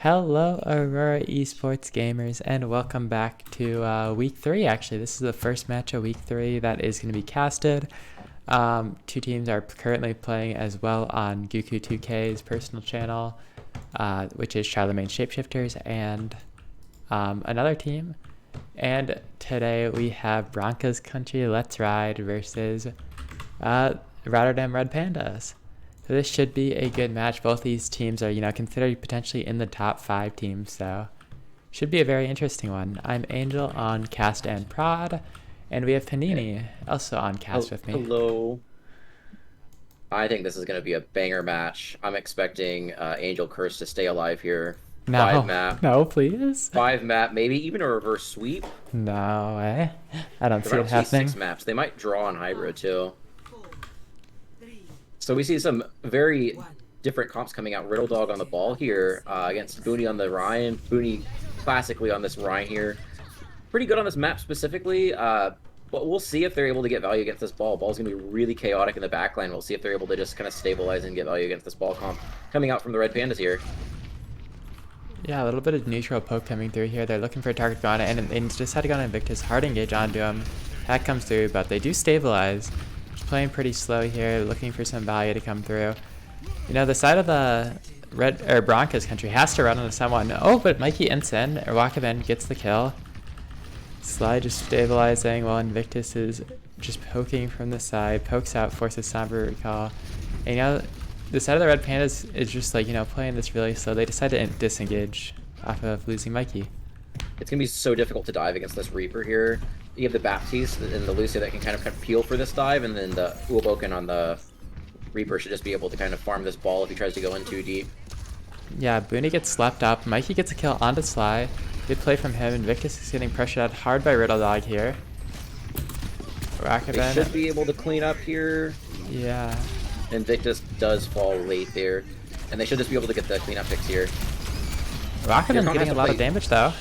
Hello, Aurora esports gamers, and welcome back to week 3. Actually, this is the first match of week 3 that is going to be casted. Two teams are currently playing as well on Guku2K's personal channel, which is Charlemagne Shapeshifters, and another team. And today we have Broncos Country Let's Ride versus Rotterdam Red Pandas. So this should be a good match. Both these teams are, considered potentially in the top 5 teams, so should be a very interesting one. I'm Angel on cast and prod, and we have Panini also on cast with me. Hello. I think this is going to be a banger match. I'm expecting Angel Curse to stay alive here. No, 5 map. no, please. 5 map, maybe even a reverse sweep. No way. I don't see it Actually happening. 6 maps. They might draw on hybrid too. So we see some very different comps coming out. Riddle Dog on the ball here against Booney on the Ryan. Booney classically on this Ryan here. Pretty good on this map specifically, but we'll see if they're able to get value against this ball. Ball's going to be really chaotic in the backline. We'll see if they're able to just kind of stabilize and get value against this ball comp coming out from the Red Pandas here. Yeah, a little bit of neutral poke coming through here. They're looking for a target on it, and they decide to go on Invictus. Hard engage onto him. Hack comes through, but they do stabilize. Playing pretty slow here, looking for some value to come through. The side of the Broncos country has to run into someone. Oh, but Mikey Ensign, or Wakaben, gets the kill. Sly just stabilizing while Invictus is just poking from the side. Pokes out, forces Somber recall. And the side of the Red Pandas is just playing this really slow. They decide to disengage off of losing Mikey. It's going to be so difficult to dive against this Reaper here. You have the Baptiste and the Lucia that can kind of peel for this dive, and then the Uoboken on the Reaper should just be able to kind of farm this ball if he tries to go in too deep. Yeah, Booney gets slapped up. Mikey gets a kill onto Sly. Good play from him. Invictus is getting pressured out hard by Riddle Dog here. They should be able to clean up here. Yeah. Invictus does fall late there, and they should just be able to get the cleanup picks here. Wakaben's getting a lot of damage though.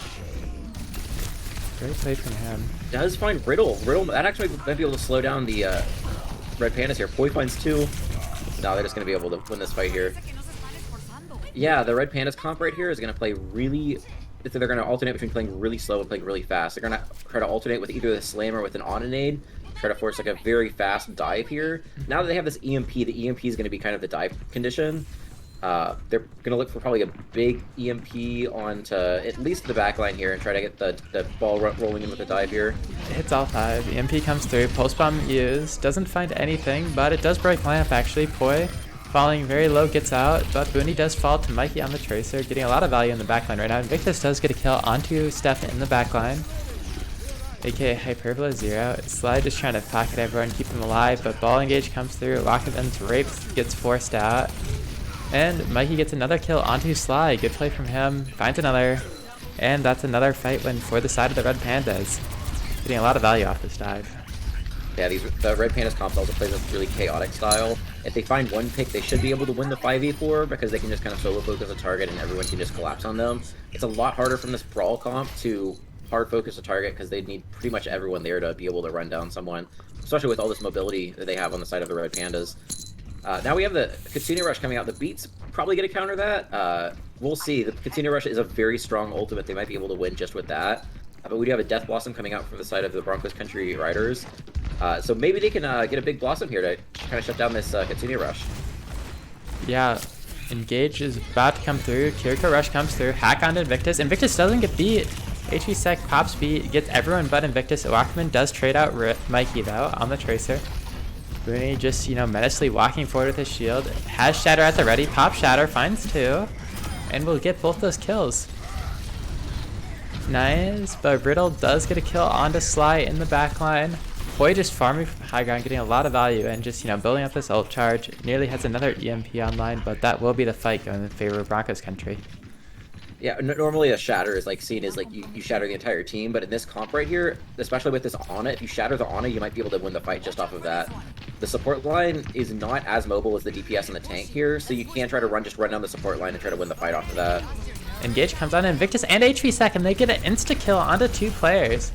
Great play from him. Does find Riddle. That actually might be able to slow down the Red Pandas here. Poi finds 2. No, they're just going to be able to win this fight here. Yeah, the Red Pandas comp right here is going to play really... They're going to alternate between playing really slow and playing really fast. They're going to try to alternate with either the Slam or with an Ononade. Try to force a very fast dive here. Now that they have this EMP, the EMP is going to be kind of the dive condition. They're going to look for probably a big EMP onto at least the back line here and try to get the ball rolling in with the dive here. It hits all 5. EMP comes through. Pulse Bomb used. Doesn't find anything, but it does break lineup actually. Poi falling very low gets out, but Booney does fall to Mikey on the Tracer, getting a lot of value in the backline right now. Invictus does get a kill onto Steph in the backline, aka Hyperbola 0. Sly just trying to pocket everyone, keep them alive, but ball engage comes through. Wakaben's rape gets forced out. And Mikey gets another kill onto Sly. Good play from him. Finds another. And that's another fight win for the side of the Red Pandas. Getting a lot of value off this dive. Yeah, the Red Pandas comps also plays a really chaotic style. If they find one pick, they should be able to win the 5v4 because they can just kind of solo focus a target and everyone can just collapse on them. It's a lot harder from this Brawl comp to hard focus a target because they need pretty much everyone there to be able to run down someone, especially with all this mobility that they have on the side of the Red Pandas. Now we have the Katsune Rush coming out. The Beats probably going to counter that. We'll see. The Katsune Rush is a very strong ultimate. They might be able to win just with that. But we do have a Death Blossom coming out from the side of the Broncos Country Riders. So maybe they can get a big Blossom here to kind of shut down this Katsune Rush. Yeah, Engage is about to come through. Kiriko Rush comes through. Hack onto Invictus. Invictus doesn't get beat. HV Sec pops beat, gets everyone but Invictus. Wakaben does trade out Mikey though on the Tracer. Booney just, menacingly walking forward with his shield. Has Shatter at the ready. Pop Shatter, finds 2. And will get both those kills. Nice, but Riddle does get a kill onto Sly in the backline. Poi just farming from high ground, getting a lot of value and just, building up this ult charge. Nearly has another EMP online, but that will be the fight going in favor of Broncos Country. Yeah, normally a shatter is seen as you shatter the entire team, but in this comp right here, especially with this Ana, if you shatter the Ana, you might be able to win the fight just off of that. The support line is not as mobile as the DPS and the tank here, so you can try to run down the support line and try to win the fight off of that. Engage comes on Invictus and HV Sec, and they get an insta-kill onto 2 players.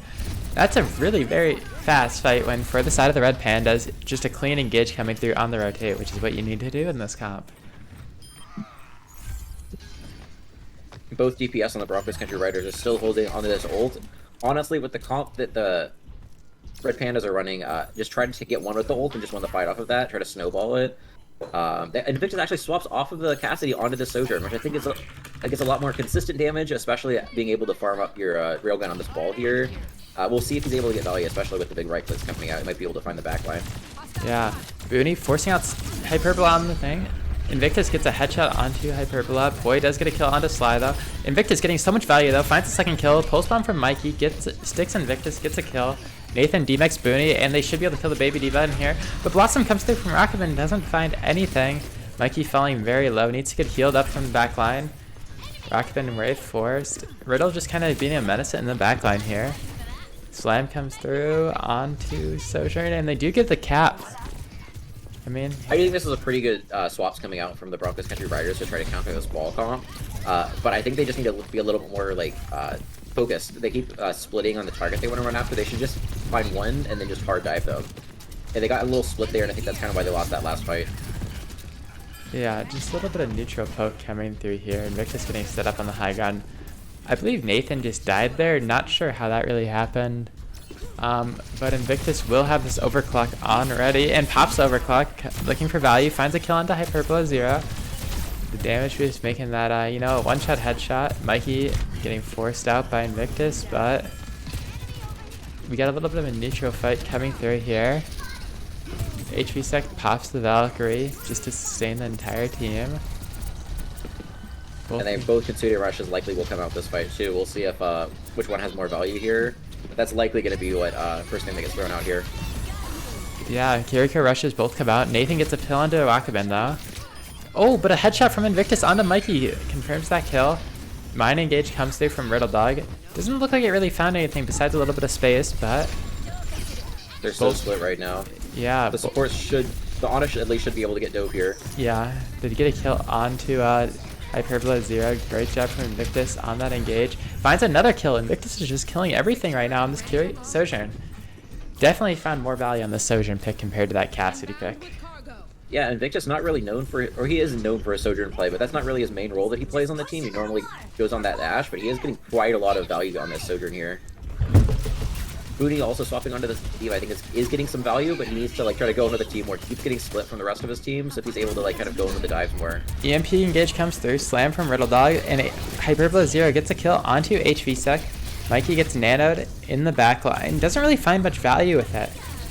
That's a really very fast fight win for the side of the Red Pandas. Just a clean engage coming through on the rotate, which is what you need to do in this comp. both DPS on the Broncos Country Riders are still holding onto this ult. Honestly, with the comp that the Red Pandas are running, just try to get one with the ult and just win the fight off of that. Try to snowball it. Invictus actually swaps off of the Cassidy onto the Sojourn, which I think is a lot more consistent damage, especially being able to farm up your railgun on this ball here. We'll see if he's able to get value, especially with the big right clicks coming out. He might be able to find the backline. Yeah, Booney forcing out Hyperbola on the thing. Invictus gets a headshot onto Hyperbola. Boy does get a kill onto Sly though. Invictus getting so much value though, finds a second kill. Post bomb from Mikey, sticks Invictus, gets a kill. Nathan DMX Booney, and they should be able to kill the baby D.Va in here. But Blossom comes through from Rocketman and doesn't find anything. Mikey falling very low, needs to get healed up from the back line. Rocketman and Wraith forced. Riddle just kind of being a menace in the back line here. Slam comes through onto Sojourn, and they do get the cap. I mean, I think this is a pretty good swaps coming out from the Broncos Country Riders to try to counter this ball comp. But I think they just need to be a little bit more like focused. They keep splitting on the target they want to run after. They should just find one and then just hard dive them. And they got a little split there, and I think that's kind of why they lost that last fight. Yeah, just a little bit of neutral poke coming through here. Invictus getting set up on the high ground. I believe Nathan just died there. Not sure how that really happened. But Invictus will have this overclock on ready and pops the overclock, looking for value, finds a kill onto Hyperbola 0. The damage boost making that, you know, a one-shot headshot. Mikey getting forced out by Invictus, but we got a little bit of a neutral fight coming through here. HVSec pops the Valkyrie just to sustain the entire team. And they both Consudia Rushes likely will come out this fight too. We'll see if which one has more value here. But that's likely going to be what first thing that gets thrown out here. Yeah, Kiriko Rushes both come out. Nathan gets a kill onto Wakaben though. Oh, but a headshot from Invictus onto Mikey confirms that kill. Mine Engage comes through from Riddle Dog. Doesn't look like it really found anything besides a little bit of space, but they're so split right now. Yeah, the supports should, the Honest at least should be able to get dope here. Yeah, did get a kill onto Hyperbola 0. Great job from Invictus on that engage. Finds another kill. Invictus is just killing everything right now on this Sojourn. Definitely found more value on the Sojourn pick compared to that Cassidy pick. Yeah, Invictus not really known for, or he is known for a Sojourn play, but that's not really his main role that he plays on the team. He normally goes on that Ash, but he is getting quite a lot of value on this Sojourn here. Booney also swapping onto this team, I think is getting some value, but he needs to like try to go into the team more. He keeps getting split from the rest of his team, so if he's able to like kind of go into the dives more. EMP engage comes through, slam from Riddle Dog, and Hyperbola 0 gets a kill onto HVSec. Mikey gets nanoed in the back line. Doesn't really find much value with it.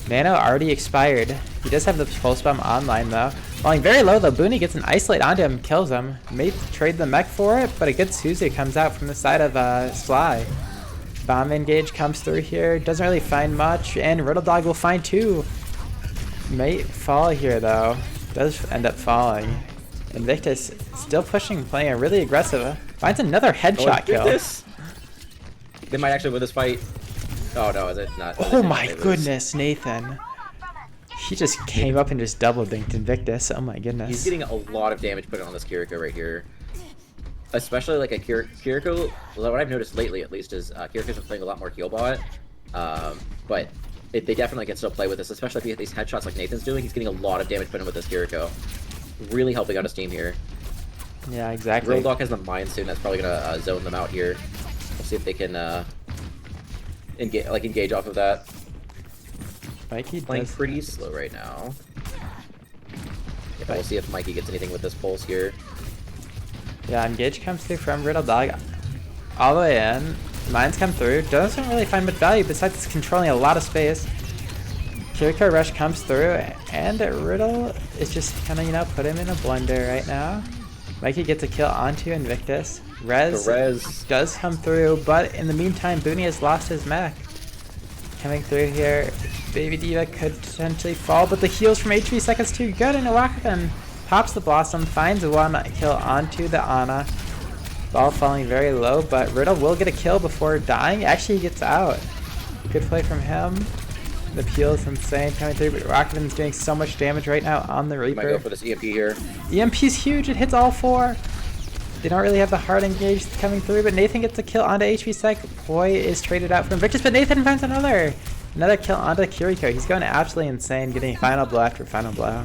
Nano already expired. He does have the pulse bomb online though. Falling very low though, Booney gets an isolate onto him, kills him. May trade the mech for it, but a good Suzu comes out from the side of Sly. Bomb engage comes through here, doesn't really find much, and Riddle Dog will find 2. May fall here though, does end up falling. Invictus still pushing, playing a really aggressive, finds another headshot kill. They might actually win this fight. Oh no, is it not? Oh my goodness, Nathan. He just came up and just double dinked Invictus, oh my goodness. He's getting a lot of damage put on this Kiriko right here. Especially like a Kiriko, what I've noticed lately at least is Kiriko's been playing a lot more heal bot, but they definitely can still play with this, especially if you hit these headshots like Nathan's doing. He's getting a lot of damage put in with this Kiriko. Really helping out his team here. Yeah, exactly. Riddle Dog has the Mind soon, that's probably going to zone them out here. We'll see if they can engage off of that. Mikey playing pretty slow right now. Yeah, we'll see if Mikey gets anything with this pulse here. Yeah, engage comes through from Riddle Dog all the way in. Mines come through. Doesn't really find much value besides controlling a lot of space. Kiriko Rush comes through, and Riddle is just kind of, you know, put him in a blender right now. Mikey gets a kill onto Invictus. Rez does come through, but in the meantime, Booney has lost his mech. Coming through here, Baby D.Va could potentially fall, but the heals from HVSec is too good, and Wakaben pops the Blossom, finds one kill onto the Ana. Ball falling very low, but Riddle will get a kill before dying. Actually, he gets out. Good play from him. The peel is insane coming through, but Wakaben's doing so much damage right now on the Reaper. Might go for this EMP here. EMP's huge. It hits all 4. They don't really have the hard engage coming through, but Nathan gets a kill onto HVSec. Boy is traded out for Invictus, but Nathan finds another kill onto Kiriko. He's going absolutely insane, getting final blow after final blow.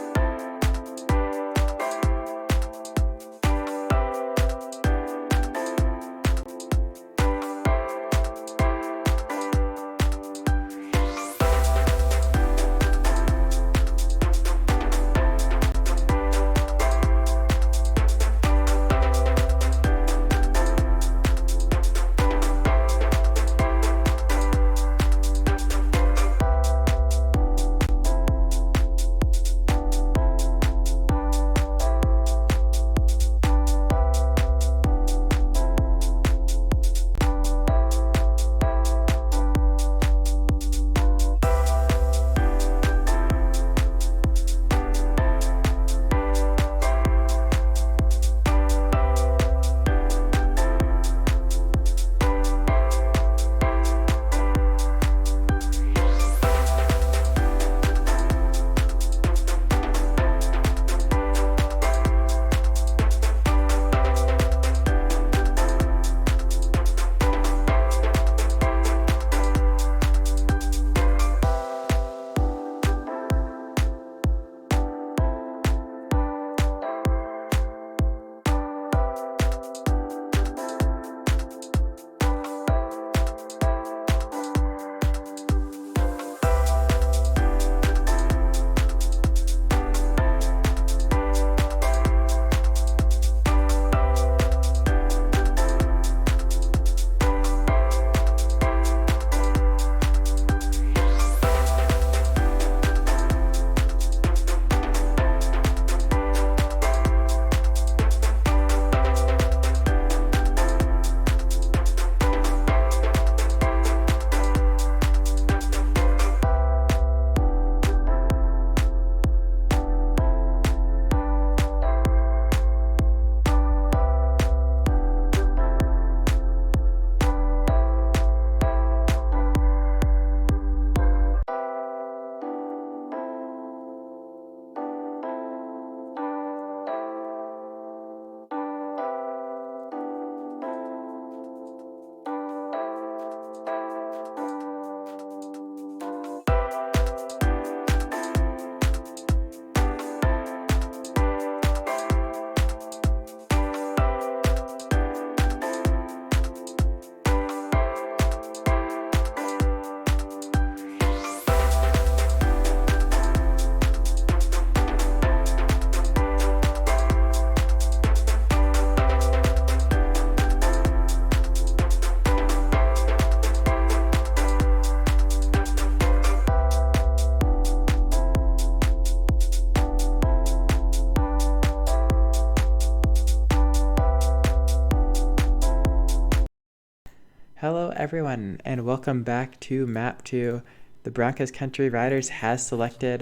everyone, and welcome back to Map 2. The Broncos Country Riders has selected,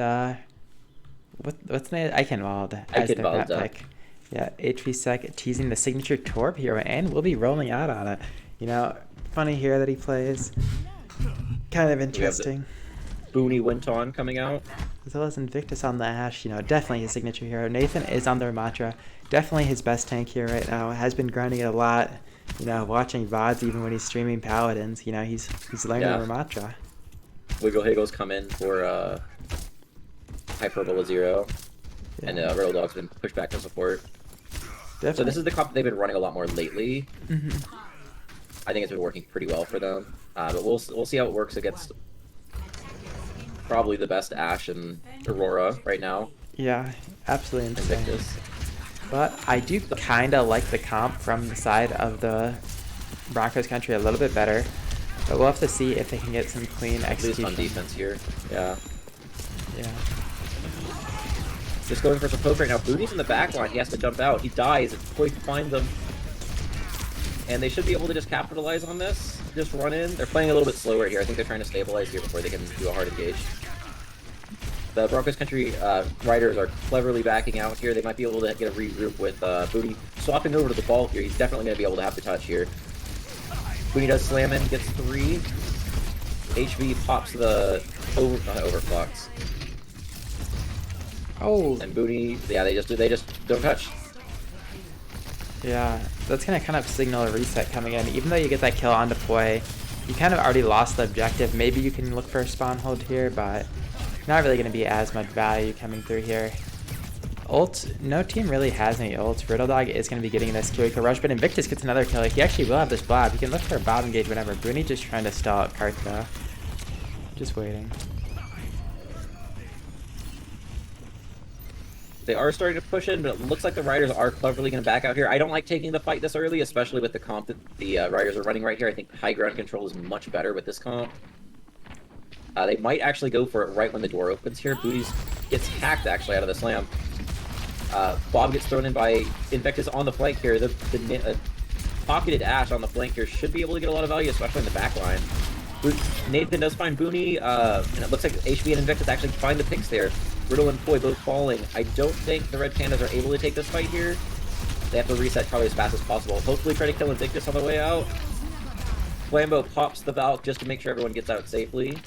what's the name? Eichenwald as their map pick. Yeah, HV teasing the signature Torb hero, and we'll be rolling out on it. You know, funny here that he plays. Kind of interesting. Booney went on coming out. As well as Invictus on the Ash, you know, definitely his signature hero. Nathan is on the Ramatra. Definitely his best tank here right now. Has been grinding it a lot. You know, watching VODs even when he's streaming Paladins. You know, he's learning Ramatra. Wiggle Higgles come in for Hyperbola 0. Yeah. And Riddle Dog's been pushed back to support. Definitely. So this is the comp they've been running a lot more lately. I think it's been working pretty well for them. But we'll see how it works against probably the best Ashe and Aurora right now. Yeah, absolutely insane. Invictus. But I do kind of like the comp from the side of the Broncos Country a little bit better. But we'll have to see if they can get some clean execution. At least on defense here. Yeah. Yeah. Just going for some poke right now. Booty's in the back line. He has to jump out. He dies. It's Koi finds him. And they should be able to just capitalize on this. Just run in. They're playing a little bit slower here. I think they're trying to stabilize here before they can do a hard engage. The Broncos Country riders are cleverly backing out here. They might be able to get a regroup with Booty swapping over to the ball here. He's definitely going to be able to have the touch here. Booty does slam in, gets 3. HV pops the overclocks. Oh. And Booty, yeah, they just don't touch. Yeah, that's gonna kind of signal a reset coming in. Even though you get that kill on deploy, you kind of already lost the objective. Maybe you can look for a spawn hold here, but not really going to be as much value coming through here. Ult, no team really has any ults. Riddle Dog is going to be getting this Kiriko rush, but Invictus gets another kill. He actually will have this blab. He can look for a bot engage whenever. Booney just trying to stall out Karth though. Just waiting. They are starting to push in, but it looks like the Riders are cleverly going to back out here. I don't like taking the fight this early, especially with the comp that the Riders are running right here. I think high ground control is much better with this comp. They might actually go for it right when the door opens here. Booty gets hacked actually out of the slam. Bob gets thrown in by Invictus on the flank here. The pocketed Ashe on the flank here should be able to get a lot of value, especially in the back line. Nathan does find Booney, and it looks like HB and Invictus actually find the picks there. Riddle and Poi both falling. I don't think the Red Pandas are able to take this fight here. They have to reset probably as fast as possible. Hopefully try to kill Invictus on the way out. Flambeau pops the Valk just to make sure everyone gets out safely.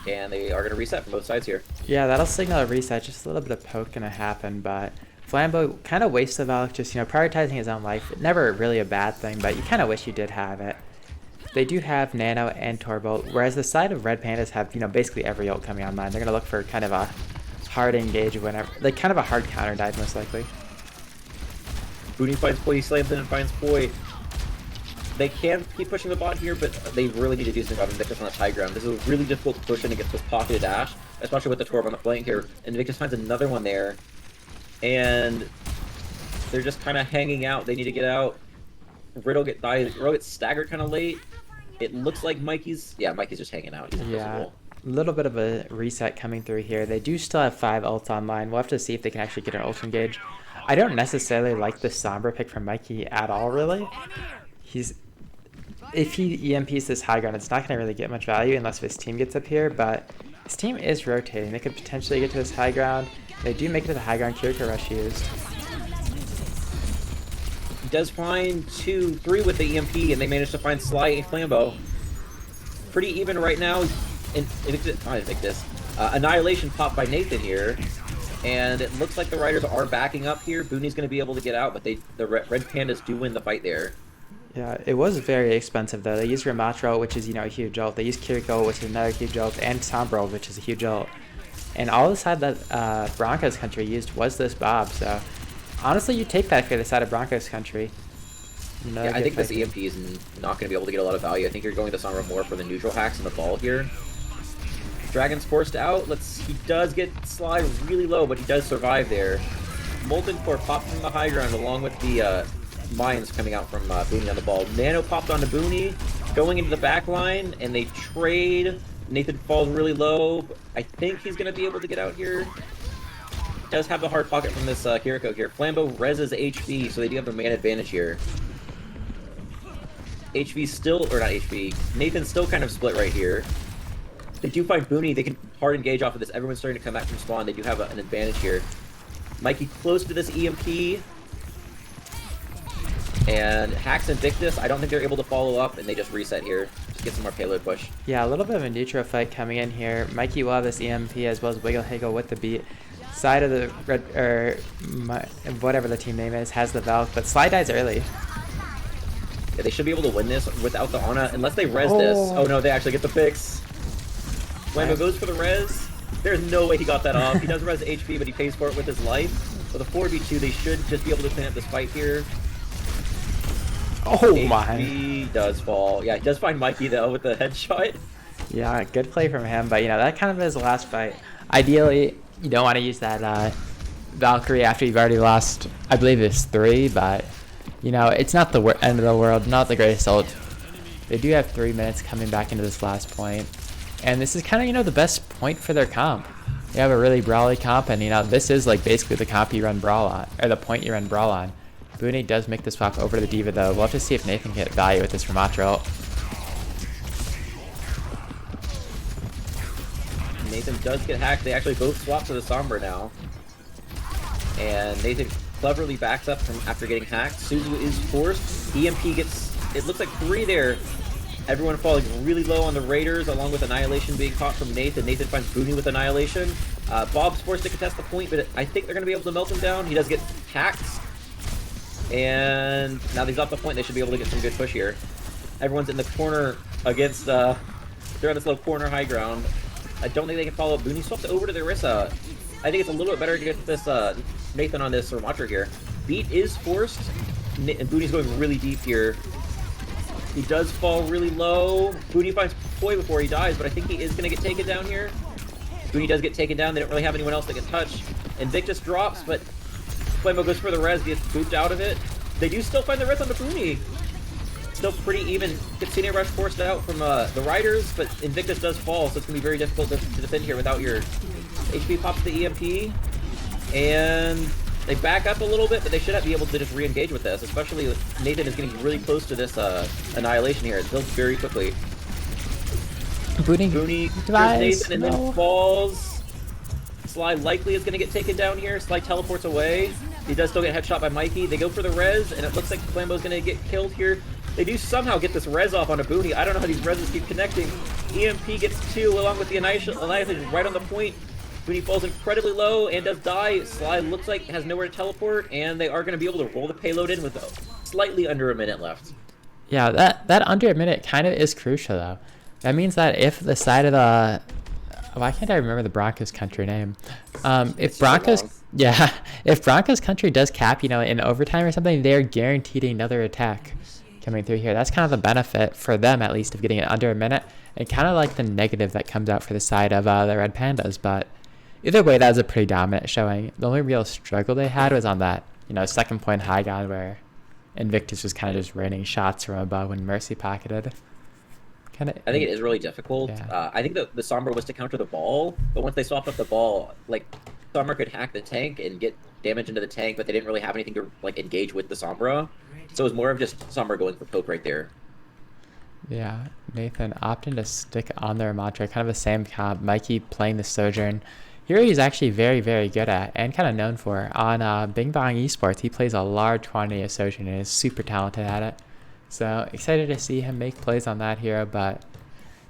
And they are going to reset from both sides here. Yeah, that'll signal a reset. Just a little bit of poke going to happen, but Flambeau kind of wastes the Valk, just, you know, prioritizing his own life. Never really a bad thing, but you kind of wish you did have it. They do have Nano and Torbolt, whereas the side of Red Pandas have, you know, basically every ult coming online. They're going to look for kind of a hard engage whenever, like kind of a hard counter dive most likely. Booney finds Poi, he slams in and finds Poi. They can keep pushing the bot here, but they really need to do something about Invictus on the high ground. This is a really difficult to push in against this pocketed Ashe, especially with the Torb on the flank here. Invictus finds another one there, and they're just kind of hanging out. They need to get out. Riddle gets staggered kind of late. It looks like Mikey's just hanging out. He's invisible. A little bit of a reset coming through here. They do still have 5 ults online. We'll have to see if they can actually get an ult engage. I don't necessarily like the Sombra pick from Mikey at all, really. If he EMPs this high ground, it's not going to really get much value unless his team gets up here, but his team is rotating. They could potentially get to this high ground. They do make it to the high ground. Kiriko rush used. He does find 2, 3 with the EMP, and they manage to find Sly and Flambeau. Pretty even right now. Annihilation popped by Nathan here, and it looks like the Riders are backing up here. Booney's going to be able to get out, but the Red Pandas do win the fight there. Yeah, it was very expensive though. They used Ramatra, which is, you know, a huge ult. They used Kiriko, which is another huge ult, and Sombra, which is a huge ult. And all the side that Broncos Country used was this Bob, so honestly, you take that for the side of Broncos Country. Yeah, I think this EMP is not going to be able to get a lot of value. I think you're going to Sombra more for the neutral hacks and the ball here. Dragon's forced out. He does get Sly really low, but he does survive there. Molten Core pops from the high ground along with the mines coming out from Booney on the ball. Nano popped onto Booney, going into the back line, and they trade. Nathan falls really low. I think he's going to be able to get out here. Does have the hard pocket from this Kiriko here. Flambeau reses HP, so they do have the man advantage here. HV still, or not HV, Nathan's still kind of split right here. They do find Booney, they can hard engage off of this. Everyone's starting to come back from spawn. They do have an advantage here. Mikey close to this EMP. And Hacks Invictus, I don't think they're able to follow up, and they just reset here. Just get some more payload push. Yeah, a little bit of a neutral fight coming in here. Mikey will have this EMP as well as Wiggle Higgle with the beat. Side of the red, or whatever the team name is, has the Valk, but Sly dies early. Yeah, they should be able to win this without the Ana, unless they res this. Oh no, they actually get the fix. Flambo goes for the res. There's no way he got that off. He does res HP, but he pays for it with his life. With a 4v2, they should just be able to clean up this fight here. Oh my. HP does fall. Yeah, he does find Mikey though with the headshot. Yeah, good play from him, but you know, that kind of is the last fight. Ideally, you don't want to use that Valkyrie after you've already lost, I believe it's 3, but you know, it's not the end of the world, not the greatest ult. They do have 3 minutes coming back into this last point. And this is kind of, you know, the best point for their comp. They have a really brawly comp, and you know, this is like basically the comp you run Brawl on, or the point you run Brawl on. Booney does make the swap over to the D.Va though. We'll have to see if Nathan can get value with this Ramatra ult. Nathan does get hacked. They actually both swap to the Sombra now. And Nathan cleverly backs up from after getting hacked. Suzu is forced. EMP gets, it looks like 3 there. Everyone falling really low on the Raiders, along with Annihilation being caught from Nathan. Nathan finds Booney with Annihilation. Bob's forced to contest the point, but I think they're going to be able to melt him down. He does get hacked. And now they've got the point, they should be able to get some good push here. Everyone's in the corner against, they're on this little corner high ground. I don't think they can follow up. Booney swaps over to the Orisa. I think it's a little bit better to get this Nathan on this Ramatra here. Beat is forced, and Booney's going really deep here. He does fall really low. Booney finds Poi before he dies, but I think he is going to get taken down here. Booney does get taken down. They don't really have anyone else that can touch. Invictus drops, but Flammo goes for the res, gets booped out of it. They do still find the res on the Booney. Still pretty even. Katsune Rush forced out from the Riders, but Invictus does fall, so it's going to be very difficult to defend here without your HP pops the EMP. And they back up a little bit, but they should be able to just re-engage with this, especially Nathan is getting really close to this Annihilation here. It builds very quickly. Booney dies, Nathan, and then falls. Sly likely is going to get taken down here. Sly teleports away. He does still get headshot by Mikey. They go for the res, and it looks like Flambo's going to get killed here. They do somehow get this res off on a Booney. I don't know how these reses keep connecting. EMP gets 2 along with the Annihilation right on the point. Booney falls incredibly low and does die. Sly looks like has nowhere to teleport, and they are going to be able to roll the payload in with slightly under a minute left. Yeah, that under a minute kind of is crucial though. That means that if the side of the, why can't I remember the Broncos country name? If Broncos, yeah, if Broncos country does cap, you know, in overtime or something, they're guaranteed another attack coming through here. That's kind of the benefit for them, at least, of getting it under a minute, and kind of like the negative that comes out for the side of the Red Pandas. But either way, that was a pretty dominant showing. The only real struggle they had was on that, you know, second point high ground where Invictus was kind of just raining shots from above when Mercy pocketed. I think it is really difficult. Yeah. I think the Sombra was to counter the ball, but once they swapped up the ball, like, Sombra could hack the tank and get damage into the tank, but they didn't really have anything to like engage with the Sombra. So it was more of just Sombra going for poke right there. Yeah, Nathan opting to stick on their mantra, kind of the same comp. Mikey playing the Sojourn. Here he's actually very, very good at, and kind of known for. On Bing Bong Esports, he plays a large quantity of Sojourn and is super talented at it. So excited to see him make plays on that hero, but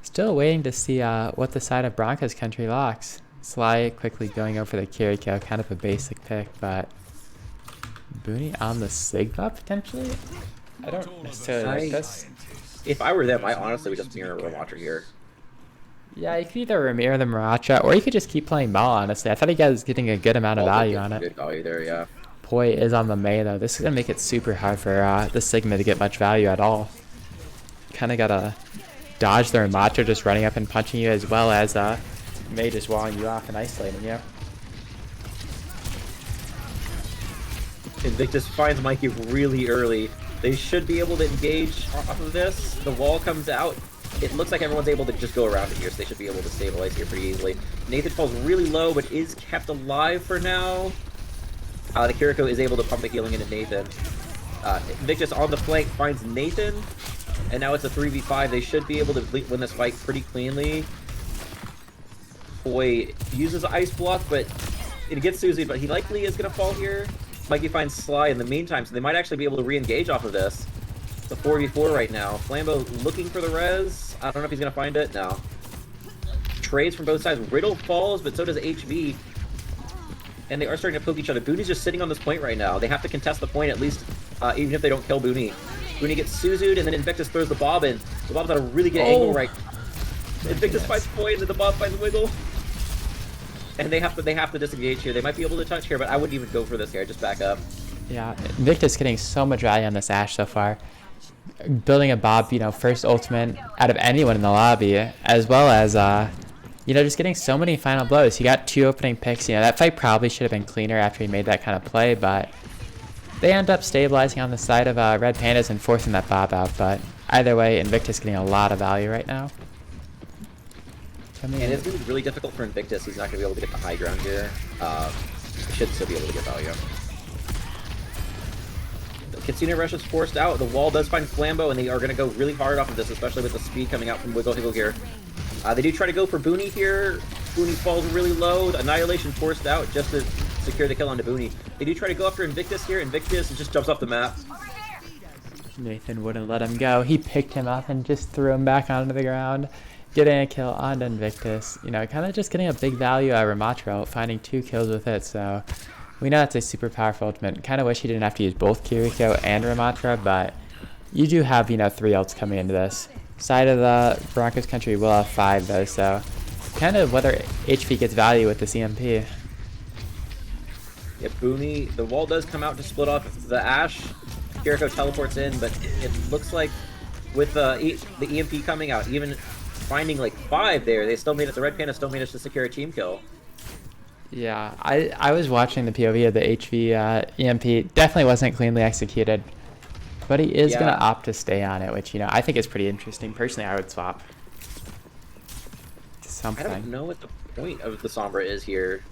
still waiting to see what the side of Broncos country locks. Sly quickly going over the Kiriko, kind of a basic pick, but Booney on the Sigma potentially? I don't necessarily like this. If I were them, I honestly would just mirror Ramatra here. Yeah, you could either mirror the Maratra, or you could just keep playing Ball, honestly. I thought he was getting a good amount of value on it. Good value there, yeah. Poi is on the Mei, though. This is going to make it super hard for the Sigma to get much value at all. Kind of got to dodge the Ramatra just running up and punching you, as well as Mei just walling you off and isolating you. Invictus finds Mikey really early. They should be able to engage off of this. The wall comes out. It looks like everyone's able to just go around it here, so they should be able to stabilize here pretty easily. Nathan falls really low, but is kept alive for now. The Kiriko is able to pump the healing into Nathan. Invictus on the flank finds Nathan. And now it's a 3v5. They should be able to win this fight pretty cleanly. Boy uses Ice Block, but it gets Suzy, but he likely is going to fall here. Mikey finds Sly in the meantime, so they might actually be able to re-engage off of this. It's a 4v4 right now. Flambeau looking for the res. I don't know if he's going to find it. No. Trades from both sides. Riddle falls, but so does HV. And they are starting to poke each other. Booney's just sitting on this point right now. They have to contest the point at least, even if they don't kill Booney. Booney gets Suzu'd, and then Invictus throws the Bob in. The Bob's at a really good angle right. Invictus finds point, and the Bob finds Wiggle. And they have to disengage here. They might be able to touch here, but I wouldn't even go for this here. Just back up. Yeah, Invictus getting so much value on this Ashe so far. Building a Bob, first ultimate out of anyone in the lobby, as well as, just getting so many final blows. He got 2 opening picks. That fight probably should have been cleaner after he made that kind of play, but they end up stabilizing on the side of Red Pandas and forcing that Bob out. But either way, Invictus getting a lot of value right now. And it's going to be really difficult for Invictus. He's not going to be able to get the high ground here. He should still be able to get value. The Kitsune Rush is forced out. The wall does find Flambeau, and they are going to go really hard off of this, especially with the speed coming out from Wiggle Higgle here. They do try to go for Booney here. Booney falls really low. Annihilation forced out just to secure the kill onto Booney. They do try to go after Invictus here. Invictus just jumps off the map. Nathan wouldn't let him go. He picked him up and just threw him back onto the ground. Getting a kill on Invictus, kind of just getting a big value out of Ramattra, finding 2 kills with it, so we know it's a super powerful ultimate. Kind of wish he didn't have to use both Kiriko and Ramattra, but you do have, 3 ults coming into this. Side of the Broncos country will have 5 though, so kind of whether HP gets value with this EMP. Yeah, Booney, the wall does come out to split off the Ashe. Kiriko teleports in, but it looks like with the EMP coming out, even finding like 5 there, they still made it. The Red Panda still managed to secure a team kill. Yeah, I was watching the POV of the HV EMP. Definitely wasn't cleanly executed, but he is going to opt to stay on it, which, I think is pretty interesting. Personally, I would swap to something. I don't know what the point of the Sombra is here.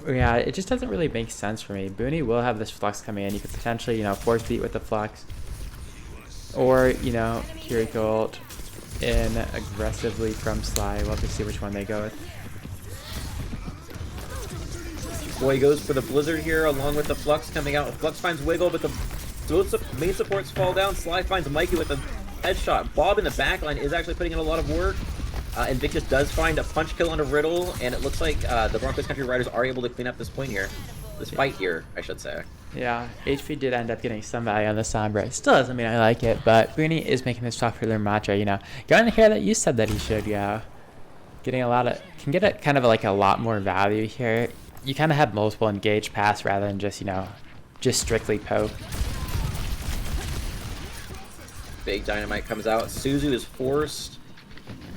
Yeah, it just doesn't really make sense for me. Booney will have this Flux coming in. You could potentially, force beat with the Flux. Or, Kiriko ult in aggressively from Sly. We'll have to see which one they go with. Boy goes for the Blizzard here along with the Flux coming out. Flux finds Wiggle, but both main supports fall down. Sly finds Mikey with a headshot. Bob in the backline is actually putting in a lot of work. Invictus does find a punch kill on a Riddle, and it looks like the Broncos Country Riders are able to clean up this point here. This fight here, I should say. Yeah, HP did end up getting some value on the Sombra. Still doesn't mean I like it, but Booney is making this tough for their Matra, Going to hear that you said that he should, Getting can get a kind of like a lot more value here. You kind of have multiple engaged paths rather than just, just strictly poke. Big dynamite comes out. Suzu is forced,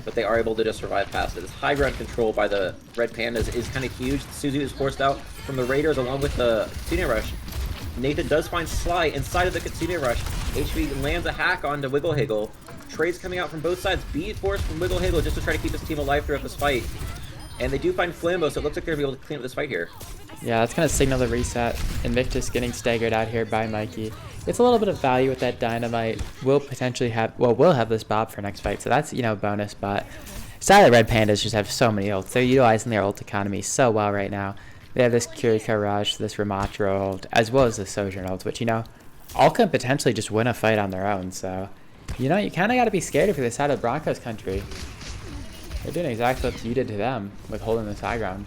but they are able to just survive past it. This high ground control by the Red Pandas is kind of huge. Suzu is forced out from the Raiders along with the Kitsune Rush. Nathan does find Sly inside of the Kitsune Rush. HV lands a hack onto Wiggle Higgle. Trades coming out from both sides. Beat forced from Wiggle Higgle just to try to keep his team alive throughout this fight. And they do find Flambeau, so it looks like they're going to be able to clean up this fight here. Yeah, that's going to signal the reset. Invictus getting staggered out here by Mikey. It's a little bit of value with that dynamite. We'll potentially have, we'll have this Bob for next fight, so that's, bonus, but side of the Red Pandas just have so many ults. They're utilizing their ult economy so well right now. They have this Kiriko Rush, this Ramattra ult, as well as the Sojourn ult, which, all can potentially just win a fight on their own, so, you kind of got to be scared if you're the side of the Broncos country. They're doing exactly what you did to them with holding this high ground.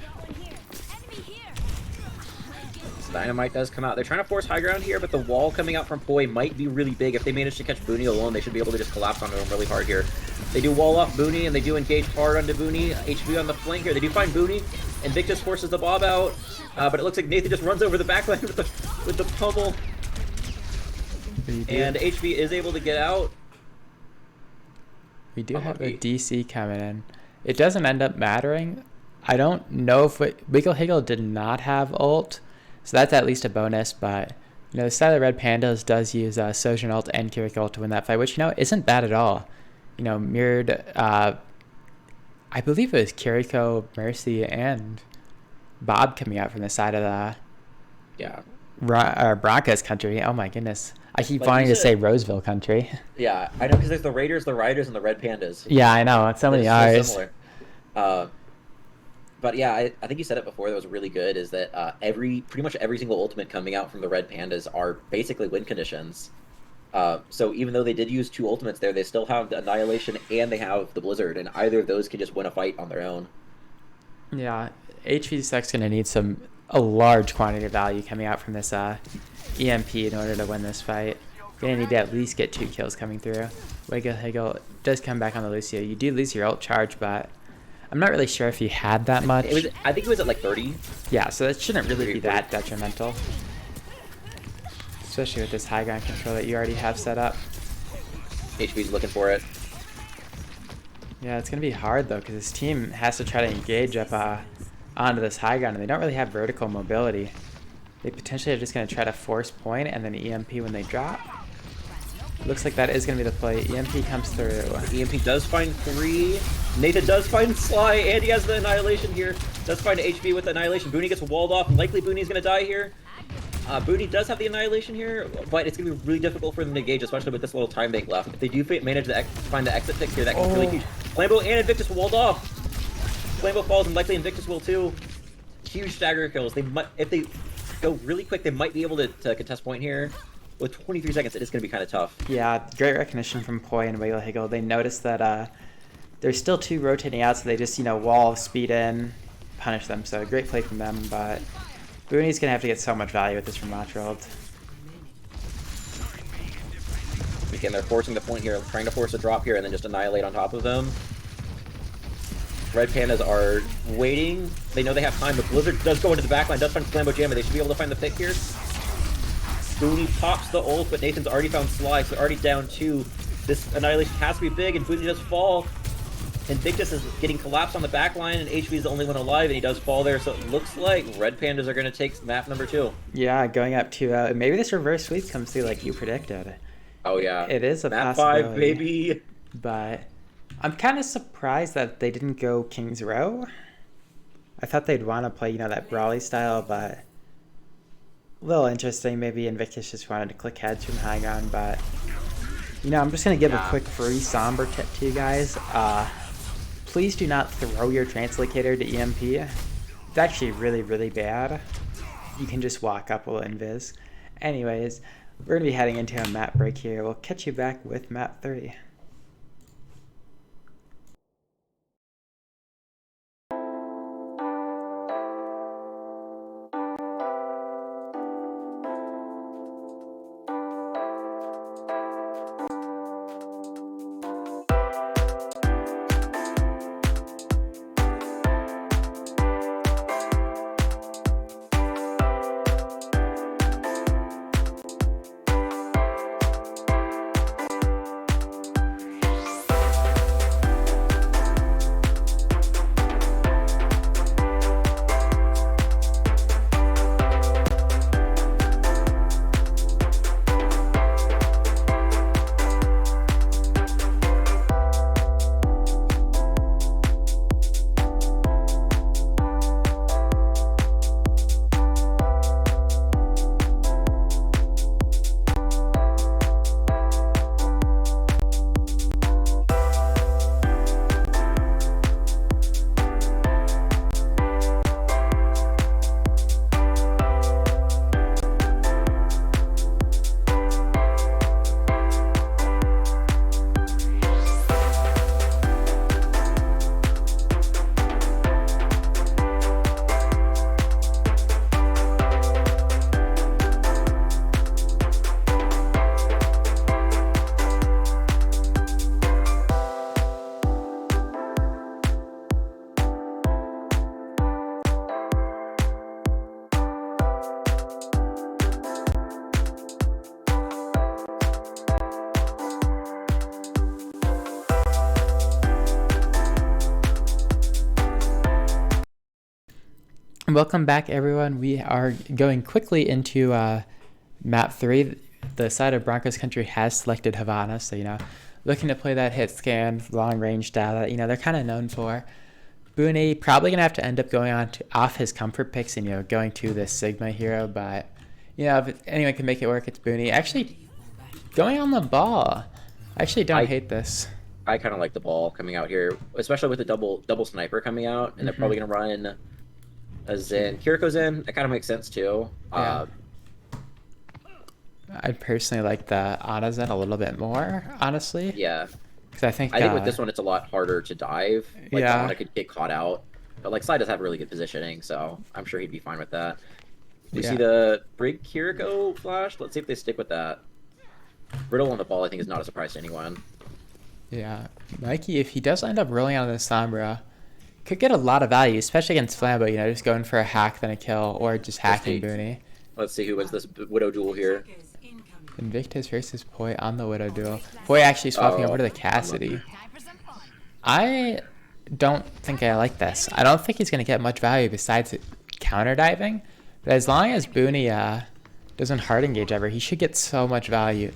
Dynamite does come out. They're trying to force high ground here, but the wall coming out from Poi might be really big. If they manage to catch Booney alone, they should be able to just collapse onto him really hard here. They do wall off Booney, and they do engage hard onto Booney. HV on the flank here. They do find Booney. Invictus forces the Bob out, but it looks like Nathan just runs over the backline with the pummel. And HV is able to get out. We do have a DC coming in. It doesn't end up mattering. I don't know if Wiggle Higgle did not have ult, so that's at least a bonus, but the side of the Red Pandas does use Sojourn ult and Kiriko ult to win that fight, which isn't bad at all. Mirrored I believe it was Kiriko, Mercy, and Bob coming out from the side of the Broncos country. Oh my goodness. I keep Like wanting you to say said- Roseville country. Yeah, I know because there's the Raiders, the Riders, and the Red Pandas. Yeah, I know. It's so many They're so R's. similar. But yeah, I think you said it before. That was really good. Is that pretty much every single ultimate coming out from the Red Pandas are basically win conditions. So even though they did use 2 ultimates there, they still have the Annihilation and they have the Blizzard, and either of those can just win a fight on their own. Yeah, HV6 going to need a large quantity of value coming out from this EMP in order to win this fight. Going to need to at least get 2 kills coming through. Wiggle Higgle does come back on the Lucio. You do lose your ult charge, but I'm not really sure if you had that much. I think it was at like 30. Yeah, so that shouldn't really be that detrimental. Especially with this high ground control that you already have set up. HB's looking for it. Yeah, it's going to be hard, though, because this team has to try to engage up onto this high ground, and they don't really have vertical mobility. They potentially are just going to try to force point and then EMP when they drop. Looks like that is going to be the play. EMP comes through. EMP does find 3. Nathan does find Sly, and he has the Annihilation here. Does find HB with the Annihilation. Booney gets walled off. Likely Booney's going to die here. Booney does have the Annihilation here, but it's going to be really difficult for them to engage, especially with this little time bank left. If they do manage to find the exit pick here, that can be really huge. Flambeau and Invictus walled off. Flambeau falls, and likely Invictus will too. Huge stagger kills. They might, if they go really quick, they might be able to contest point here. With 23 seconds, it is going to be kind of tough. Yeah, great recognition from Poi and Wiggle Higgle. They noticed that there's still 2 rotating out, so they just, wall, speed in, punish them. So great play from them, but Booney's going to have to get so much value with this from Montreal. Again, they're forcing the point here, trying to force a drop here and then just annihilate on top of them. Red Pandas are waiting. They know they have time, but Blizzard does go into the backline, does find Flambeau Jammer. They should be able to find the pick here. Booney pops the ult, but Nathan's already found Sly, so they're already down 2. This Annihilation has to be big, and Booney does fall. Invictus is getting collapsed on the back line, and HV is the only one alive, and he does fall there, so it looks like Red Pandas are going to take map number 2. Yeah, going up to... maybe this reverse sweep comes through like you predicted. Oh, yeah. It is a map possibility. 5, baby! But I'm kind of surprised that they didn't go King's Row. I thought they'd want to play, that brawly style, but... a little interesting. Maybe Invictus just wanted to click heads from high ground, but I'm just gonna give a quick free somber tip to you guys. Please do not throw your translocator to EMP. It's actually really, really bad. You can just walk up while invis. Anyways, we're gonna be heading into a map break here. We'll catch you back with map 3. Welcome back, everyone. We are going quickly into map 3. The side of Broncos country has selected Havana, so looking to play that hit scan, long range style that they're kind of known for. Booney probably gonna have to end up going off his comfort picks and going to this Sigma hero, but if anyone can make it work, it's Booney. Actually, going on the ball. I actually don't I- hate this. I kind of like the ball coming out here, especially with the double sniper coming out, and they're probably gonna run a Zen. Kiriko's in. That kind of makes sense too. Yeah. I personally like the Anazen a little bit more, honestly. Yeah. Because I think with this one it's a lot harder to dive. Like Yeah. Ana could get caught out, but like Sai does have really good positioning, so I'm sure he'd be fine with that. We see the Brig Kiriko flash. Let's see if they stick with that. Riddle on the ball, I think, is not a surprise to anyone. Yeah, Mikey, if he does end up rolling on the Sombra, could get a lot of value, especially against Flambeau, you know, just going for a hack then a kill, or just hacking Booney. Let's see who wins this Widow duel here. Invictus versus Poi on the Widow duel. Poi actually swapping over to the Cassidy. I don't think I like this. I don't think he's going to get much value besides counter diving, but as long as Booney doesn't hard engage ever, he should get so much value.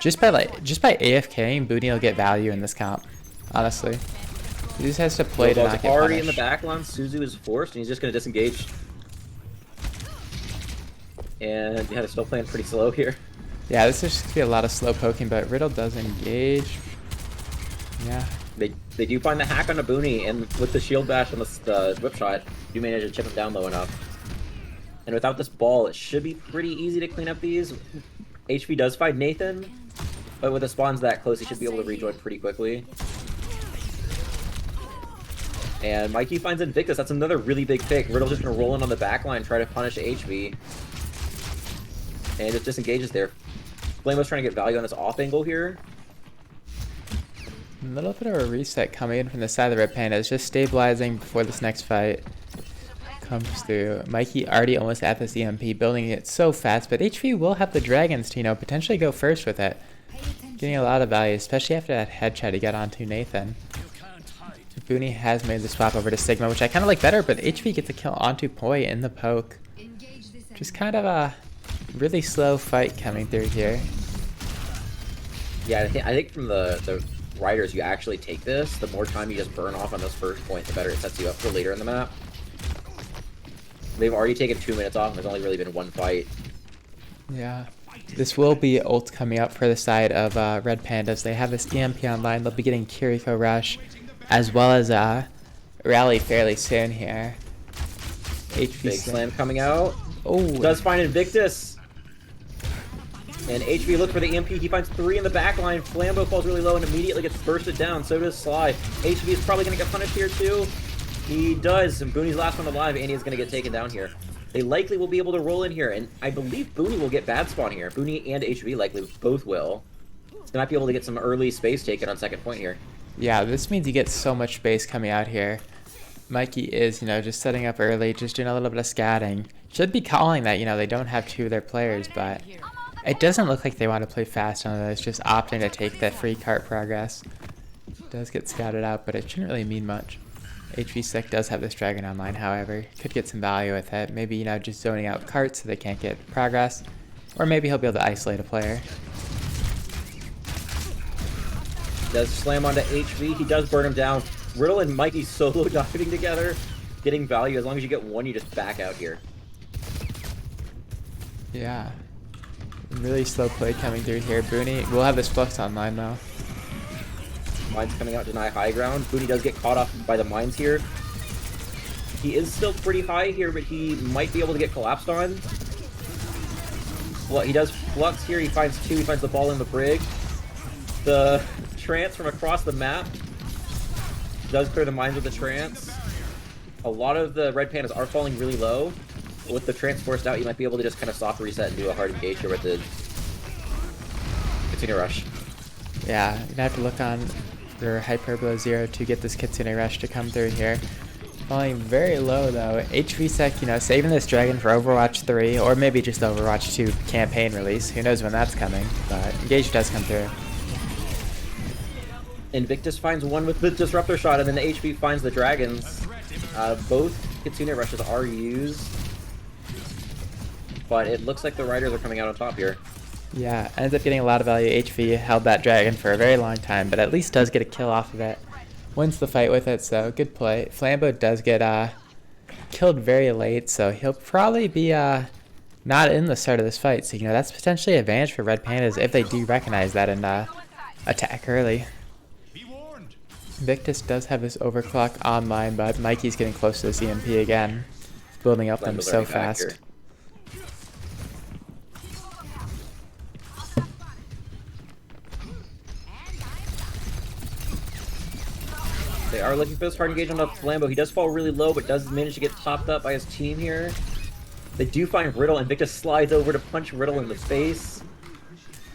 Just by AFKing, Booney will get value in this comp, honestly. He just has to play to not get already punished. in the back line. Suzu is forced, and he's just going to disengage. And yeah, they're still playing pretty slow here. Yeah, this is just going to be a lot of slow poking, but Riddle does engage. Yeah. They do find the hack on a Booney, and with the shield bash and the whip shot, do manage to chip him down low enough. And without this ball, it should be pretty easy to clean up these. HV does find Nathan, but with the spawns that close, he should be able to rejoin pretty quickly. And Mikey finds Invictus. That's another really big pick. Riddle's just going to roll in on the back line, try to punish HV. And it disengages there. Flamo's trying to get value on this off angle here. A little bit of a reset coming in from the side of the Red Pandas, just stabilizing before this next fight comes through. Mikey already almost at this EMP, building it so fast, but HV will have the dragons to, you know, potentially go first with it. Getting a lot of value, especially after that headshot he got onto Nathan. Booney has made the swap over to Sigma, which I kind of like better, but HV gets a kill onto Poi in the poke. Just kind of a really slow fight coming through here. Yeah, I think from the riders, you actually take this. The more time you just burn off on this first point, the better it sets you up for later in the map. They've already taken 2 minutes off, and there's only really been one fight. Yeah. This will be ult coming up for the side of Red Pandas. They have this EMP online. They'll be getting Kiriko Rush, as well as Rally fairly soon here. HV Big slam coming out. Oh, Does find Invictus. And HV looks for the EMP. He finds 3 in the back line. Flambeau falls really low and immediately gets bursted down. So does Sly. HV is probably going to get punished here too. He does. And Booney's last one alive. And he is going to get taken down here. They likely will be able to roll in here. And I believe Booney will get bad spawn here. Booney and HV likely both will. They might be able to get some early space taken on second point here. yeah, this means you get so much space coming out here. Mikey is, you know, just setting up early, just doing a little bit of scatting. Should be calling that, you know, they don't have 2 of their players, but it doesn't look like they want to play fast on this, just opting to take that free cart progress. It does get scouted out, but it shouldn't really mean much. HV Slick does have this dragon online, however. Could get some value with it. Maybe, you know, just zoning out carts so they can't get progress. Or maybe he'll be able to isolate a player. Does slam onto HV. He does burn him down. Riddle and Mikey solo diving together, getting value. As long as you get one, you just back out here. Yeah. Really slow play coming through here. Booney will have this flux online though. Mines coming out, deny high ground. Booney does get caught off by the mines here. He is still pretty high here, but he might be able to get collapsed on. Well, he does flux here. He finds 2. He finds the ball in the brig. The trance from across the map does clear the mines with the trance. A lot of the red pandas are falling really low. With the trance forced out, you might be able to just kind of soft reset and do a hard engage here with the Kitsune Rush. Yeah, you're gonna have to look on your Hyperbola 0 to get this Kitsune Rush to come through here. Falling very low though. HVSec, you know, saving this dragon for Overwatch 3 or maybe just the Overwatch 2 campaign release. Who knows when that's coming, but Engage does come through. Invictus finds one with the Disruptor shot, and then the HV finds the dragons. Both Kitsune Rushes are used, but it looks like the Riders are coming out on top here. Yeah, ends up getting a lot of value. HV held that dragon for a very long time, but at least does get a kill off of it. Wins the fight with it, so good play. Flambeau does get killed very late, so he'll probably be not in the start of this fight. So, that's potentially an advantage for Red Pandas if they do recognize that and attack early. Invictus does have his overclock online, but Mikey's getting close to this EMP again. He's building up them so fast. They are looking for this hard engagement on Flambeau. He does fall really low, but does manage to get topped up by his team here. They do find Riddle, and Victus slides over to punch Riddle in the face.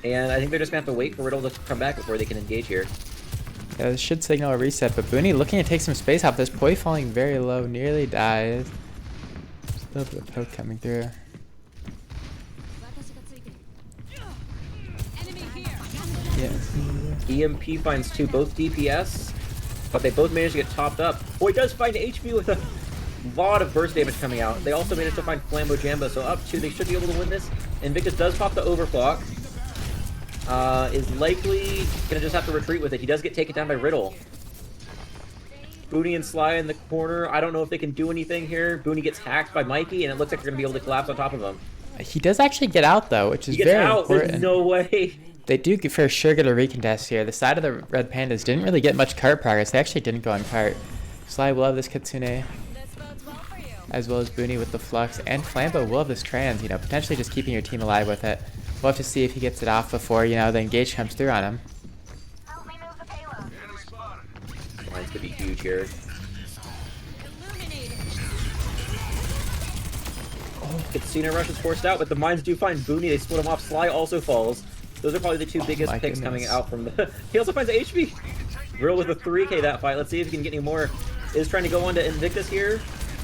And I think they're just going to have to wait for Riddle to come back before they can engage here. Yeah, this should signal a reset, but Booney looking to take some space off this. Poi falling very low, nearly dies. A little bit of poke coming through. Yeah. EMP finds two, both DPS, but they both manage to get topped up. Poi does find HP with a lot of burst damage coming out. They also managed to find Flambeau Jambo, so up two, they should be able to win this. Invictus does pop the overclock. Is likely gonna just have to retreat with it. He does get taken down by Riddle. Booney and Sly in the corner. I don't know if they can do anything here. Booney gets hacked by Mikey, and it looks like they're gonna be able to collapse on top of him. He does actually get out though, which is He gets very out. important. There's no way. They do for sure get a recontest here. The side of the Red Pandas didn't really get much cart progress. They actually didn't go on cart. Sly will have this Kitsune, as well as Booney with the Flux, and Flambeau will have this trans, potentially just keeping your team alive with it. We'll have to see if he gets it off before, the engage comes through on him. Lines could be huge here. Kitsune Rush is forced out, but the mines do find Booney. They split him off. Sly also falls. Those are probably the two biggest picks coming out from the... He also finds HP. Riddle with a 3k that fight. Let's see if he can get any more. Is trying to go on to Invictus here.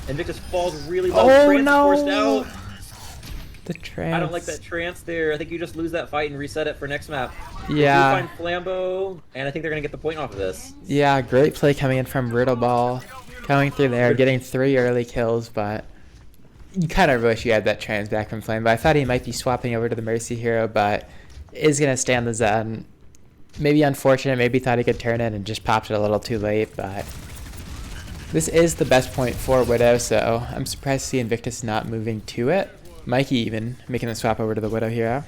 Invictus falls really low. Oh, Trance no! Forced out. The trance. I don't like that trance there. I think you just lose that fight and reset it for next map. Yeah. They do find Flambeau, and I think they're going to get the point off of this. Yeah, great play coming in from Riddle Ball. Coming through there, getting 3 early kills, but you kind of wish you had that trans back from Flambeau. I thought he might be swapping over to the Mercy Hero, but is going to stay on the Zen. Maybe unfortunate, maybe thought he could turn it and just popped it a little too late, but this is the best point for Widow, so I'm surprised to see Invictus not moving to it. Mikey even making the swap over to the Widow Hero.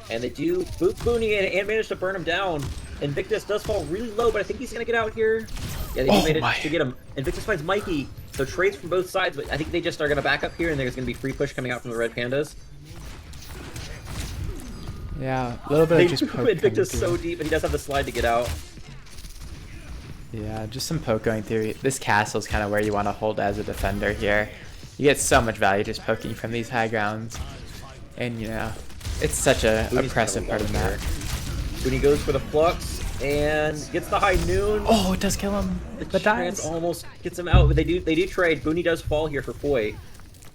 And they do boot Booney and manage to burn him down. Invictus does fall really low, but I think he's going to get out here. Yeah, they made it to get him. Invictus finds Mikey. So trades from both sides, but I think they just are going to back up here, and there's going to be free push coming out from the Red Pandas. Yeah, a little bit of just poke. Invictus so deep, but he does have the slide to get out. Yeah, just some poke going through. This castle is kind of where you want to hold as a defender here. You get so much value just poking from these high grounds. And, it's such a oppressive part of the map. Booney goes for the Flux and gets the High Noon. Oh, it does kill him. The trance almost gets him out, but they do trade. Booney does fall here for Poi.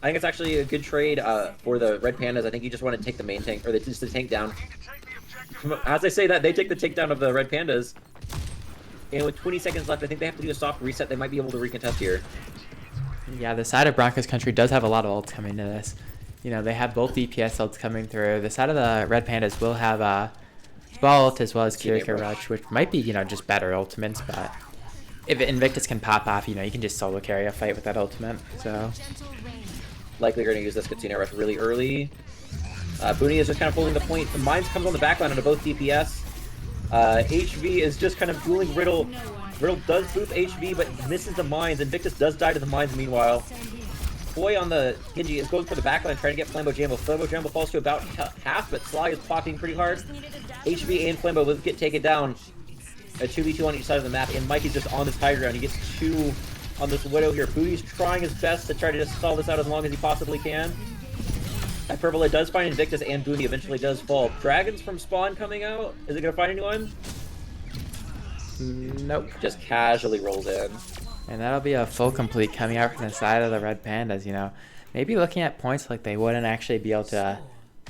I think it's actually a good trade for the Red Pandas. I think you just want to take the main tank, or just the tank down. As I say that, they take the takedown of the Red Pandas. And with 20 seconds left, I think they have to do a soft reset. They might be able to recontest here. Yeah, the side of Broncos country does have a lot of ults coming into this. They have both DPS ults coming through. The side of the Red Pandas will have Ball ult as well as Kirika Rush, which might be, just better ultimates, but if Invictus can pop off, you can just solo carry a fight with that ultimate, so... Likely going to use this Kitsune Rush really early. Booney is just kind of holding the point. The Mines comes on the backline onto both DPS. HV is just kind of dueling Riddle. Riddle does boost HV, but misses the Mines. Invictus does die to the Mines meanwhile. Poi on the Genji is going for the backline, trying to get Flambeau Jambo. Flambeau Jambo falls to about half, but Sly is popping pretty hard. HV and Flambeau both get taken down. A 2v2 on each side of the map, and Mike is just on this high ground. He gets 2 on this Widow here. Booty's trying his best to try to just stall this out as long as he possibly can. Hyperbola does find Invictus, and Booney eventually does fall. Dragons from spawn coming out. Is it going to find anyone? Nope. Just casually rolls in. And that'll be a full complete coming out from the side of the Red Pandas, Maybe looking at points like they wouldn't actually be able to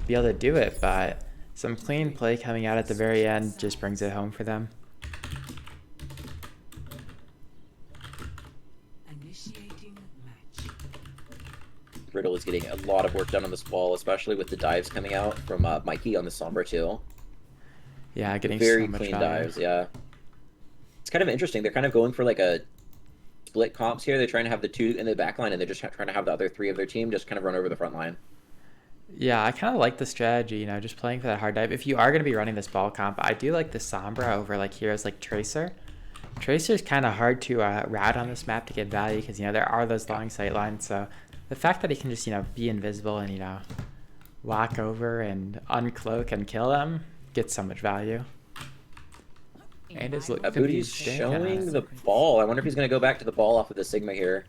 do it, but some clean play coming out at the very end just brings it home for them. Riddle is getting a lot of work done on this ball, especially with the dives coming out from Mikey on the Sombra too. Yeah, getting very so much clean value. dives, yeah. It's kind of interesting. They're kind of going for like a split comps here. They're trying to have the 2 in the back line, and they're just trying to have the other 3 of their team just kind of run over the front line. Yeah, I kind of like the strategy, you know, just playing for that hard dive. If you are going to be running this ball comp, I do like the Sombra over like heroes like Tracer. Tracer's kind of hard to route on this map to get value because, you know, there are those long sight lines. So the fact that he can just, you know, be invisible and, you know, walk over and uncloak and kill them gets so much value. And his Booty's showing the ball. I wonder if he's going to go back to the ball off of the Sigma here.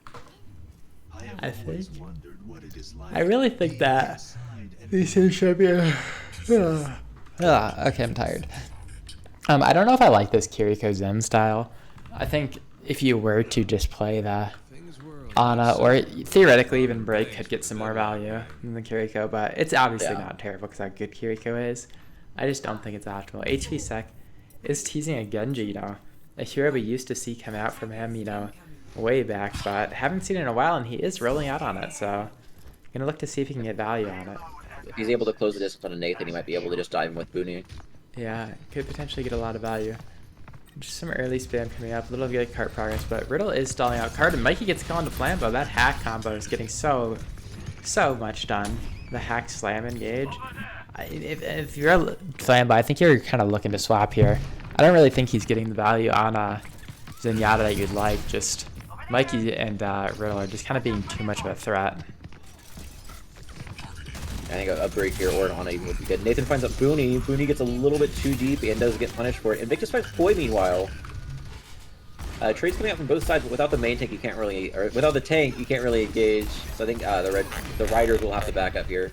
I really think that this is should be okay, I'm tired. I don't know if I like this Kiriko Zen style. I think if you were to just play the Ana, or theoretically even Break could get some more value than the Kiriko, but it's obviously not terrible because how good Kiriko is. I just don't think it's optimal. HV Sec is teasing a Genji, you know, a hero we used to see come out from him, you know, way back, but haven't seen it in a while, and he is rolling out on it, so gonna look to see if he can get value on it. If he's able to close the distance on a Nathan, he might be able to just dive in with Booney. Yeah, could potentially get a lot of value. Just some early spam coming up, a little good cart progress, but Riddle is stalling out card, and Mikey gets killed into Flambo. That hack combo is getting so much done. The hack slam engage. If you're a Flambo, I think you're kind of looking to swap here. I don't really think he's getting the value on Zenyatta that you'd like. Just Mikey and Riddle are just kind of being too much of a threat. I think a break here or an Ana even would be good. Nathan finds out Booney. Booney gets a little bit too deep and does get punished for it. Invictus finds Poi meanwhile. Trades coming out from both sides, but without the main tank you can't really, or without the tank you can't really engage. So I think the Riders will have to back up here.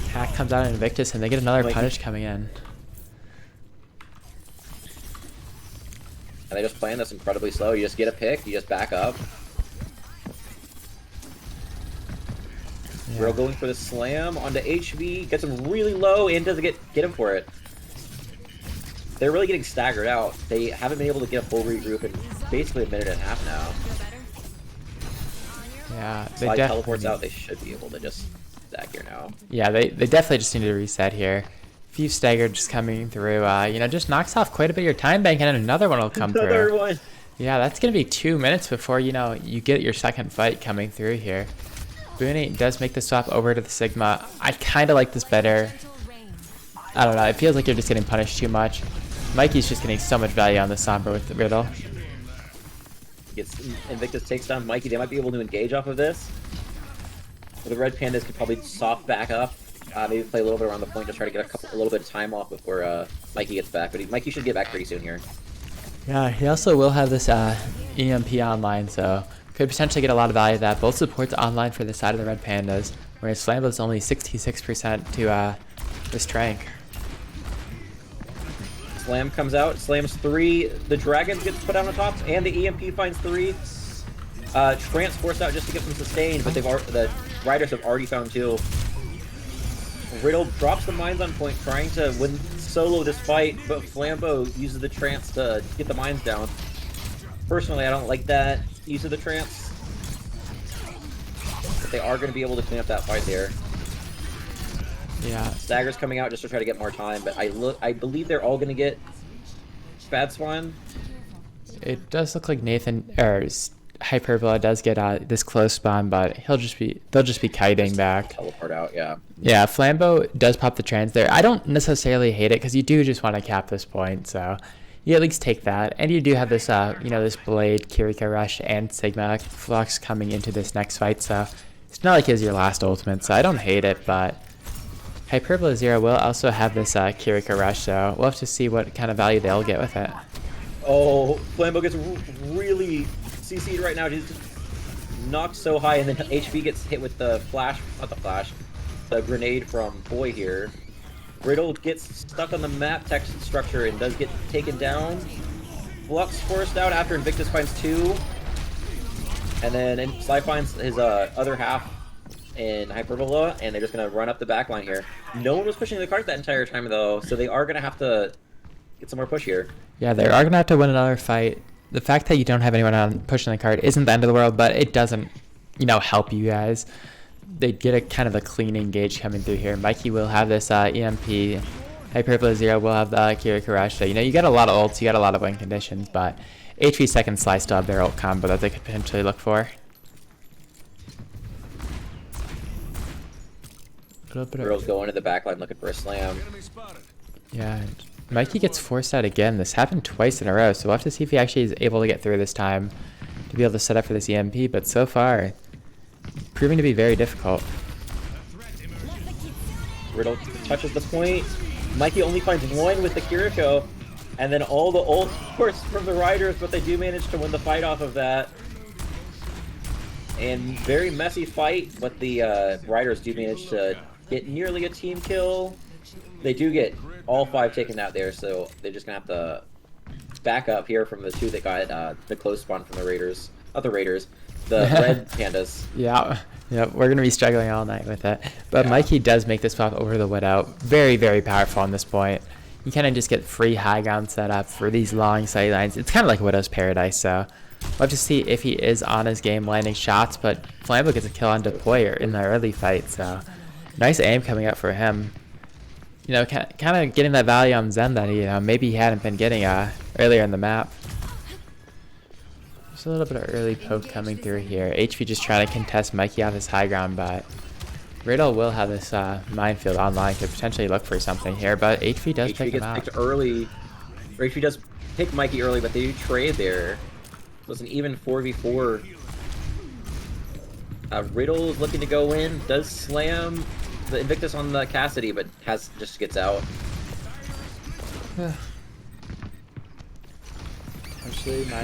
Hack comes out in Invictus and they get another punish coming in. And they just playing this incredibly slow. You just get a pick, you just back up. Riddle going for the slam onto HV, gets him really low and doesn't get him for it. They're really getting staggered out. They haven't been able to get a full regroup in basically a minute and a half now. Yeah, they Slide teleports out, they should be able to just stack here now. Yeah, they definitely just need to reset here. Few stagger just coming through, you know, just knocks off quite a bit of your time bank, and then another one will come through. Another one! Yeah, that's going to be 2 minutes before, you know, you get your second fight coming through here. Booney does make the swap over to the Sigma. I kind of like this better. I don't know, it feels like you're just getting punished too much. Mikey's just getting so much value on the Sombra with the Riddle. Invictus takes down Mikey. They might be able to engage off of this. The Red Pandas could probably soft back up. Maybe play a little bit around the point, just try to get a little bit of time off before Mikey gets back. But Mikey should get back pretty soon here. Yeah, he also will have this EMP online, so could potentially get a lot of value of that. Both supports online for the side of the Red Pandas, whereas Slambo's only 66% to this Trank. Slam comes out, slams 3. The Dragons gets put on top, and the EMP finds 3. Trance forced out just to get some sustain, but the Riders have already found 2. Riddle drops the mines on point, trying to win solo this fight, but Flambeau uses the trance to get the mines down. Personally, I don't like that use of the trance, but they are going to be able to clean up that fight there. Yeah. Stagger's coming out just to try to get more time, but I believe they're all going to get Bad Swan. It does look like Nathan or Hyperbola does get this close spawn, but they'll just be kiting back. Teleport out, yeah. Yeah, Flambeau does pop the trans there. I don't necessarily hate it because you do just want to cap this point, so you at least take that. And you do have this, you know, this Blade, Kiriko Rush, and Sigma Flux coming into this next fight, so it's not like it's your last ultimate, so I don't hate it, but Hyperbola Zero will also have this Kiriko Rush, so we'll have to see what kind of value they'll get with it. Oh, Flambeau gets really CC'd right now. He's knocked so high, and then HV gets hit with the the grenade from Boy here. Riddle gets stuck on the map text structure and does get taken down. Flux forced out after Invictus finds 2. And then Sly finds his other half in Hyperbola, and they're just going to run up the back line here. No one was pushing the cart that entire time, though, so they are going to have to get some more push here. Yeah, they are going to have to win another fight. The fact that you don't have anyone on pushing the cart isn't the end of the world, but it doesn't, you know, help you guys. They get a kind of a clean engage coming through here. Mikey will have this EMP Hyperbole Zero will have the Kiriko Rush. So, you got a lot of ults, you got a lot of win conditions, but HV second slice still have their ult combo that they could potentially look for. Girls go into the backline looking for a slam. Yeah, Mikey gets forced out again. This happened twice in a row, so we'll have to see if he actually is able to get through this time to be able to set up for this EMP, but so far, proving to be very difficult. Riddle touches the point. Mikey only finds one with the Kiriko, and then all the ult force from the Riders, but they do manage to win the fight off of that. And very messy fight, but the Riders do manage to get nearly a team kill. They do get all 5 taken out there, so they're just gonna have to back up here from the 2 that got the close spawn from the Raiders. Other Raiders, the red Pandas. Yeah, we're gonna be struggling all night with it. But yeah. Mikey does make this pop over the Widow. Very, very powerful on this point. You kind of just get free high ground set up for these long sight lines. It's kind of like Widow's Paradise, so we'll have to see if he is on his game landing shots, but Flambo gets a kill on Deployer in the early fight, so nice aim coming up for him. Kind of getting that value on Zen that maybe he hadn't been getting earlier in the map. There's a little bit of early poke coming through here. HV just trying to contest Mikey off his high ground, but Riddle will have this minefield online to potentially look for something here, but HV does pick him out. HV gets picked early. Or HV does pick Mikey early, but they do trade there. So it's an even 4v4. Riddle is looking to go in, does slam the Invictus on the Cassidy, but just gets out.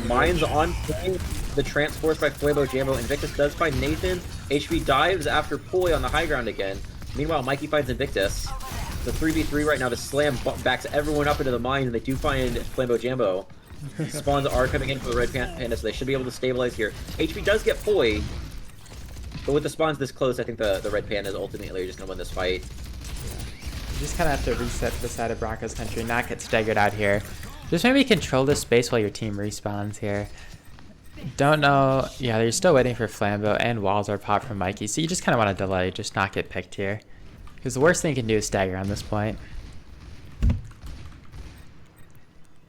Mine's on point. The transforce by Fuego Jambo. Invictus does find Nathan. HV dives after Poi on the high ground again. Meanwhile, Mikey finds Invictus. It's a 3v3 right now. The slam backs everyone up into the mine, and they do find Flambo Jambo. Spawns are coming in for the red panda, so they should be able to stabilize here. HV does get Poi, but with the spawns this close, I think the red panda is ultimately just going to win this fight. You just kind of have to reset to the side of Broncos country, not get staggered out here. Just maybe control this space while your team respawns here. Don't know. Yeah, they're still waiting for Flambo and walls are popped from Mikey, so you just kind of want to delay, just not get picked here. Because the worst thing you can do is stagger on this point.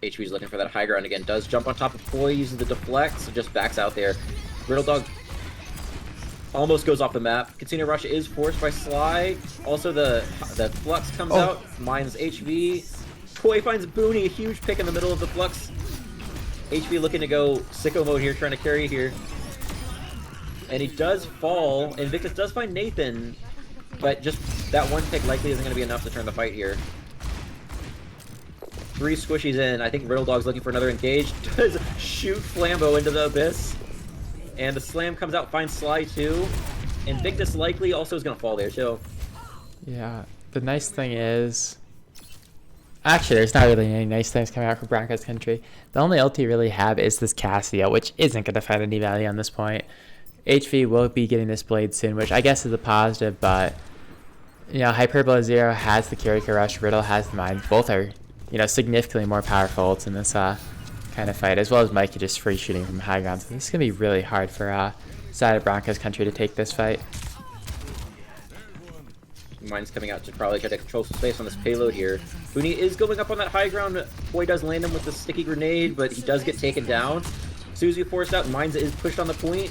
HV's looking for that high ground again. Does jump on top of Poi, uses the deflect, so just backs out there. Riddle Dog almost goes off the map. Casino Rush is forced by Sly. Also, the Flux comes out. Mines HV. Poi finds Booney, a huge pick in the middle of the Flux. HV looking to go sicko mode here, trying to carry here. And he does fall. Invictus does find Nathan, but just that one pick likely isn't going to be enough to turn the fight here. 3 squishies in. I think Riddle Dog's looking for another engage. Does shoot Flambo into the abyss. And the slam comes out, finds Sly too. Invictus likely also is going to fall there too. Yeah, the nice thing is... Actually, there's not really any nice things coming out for Broncos country. The only ult you really have is this Cassia, which isn't going to find any value on this point. HV will be getting this blade soon, which I guess is a positive, but... Hyperbole Zero has the Kiriko Rush, Riddle has the Mine. Both are... significantly more powerful ults in this kind of fight, as well as Mikey just free shooting from high ground. So this is going to be really hard for side of Broncos country to take this fight. Mine's coming out to probably try to control some space on this payload here. Booney is going up on that high ground. Boy does land him with the sticky grenade, but he does get taken down. Suzu forced out. Mines is pushed on the point.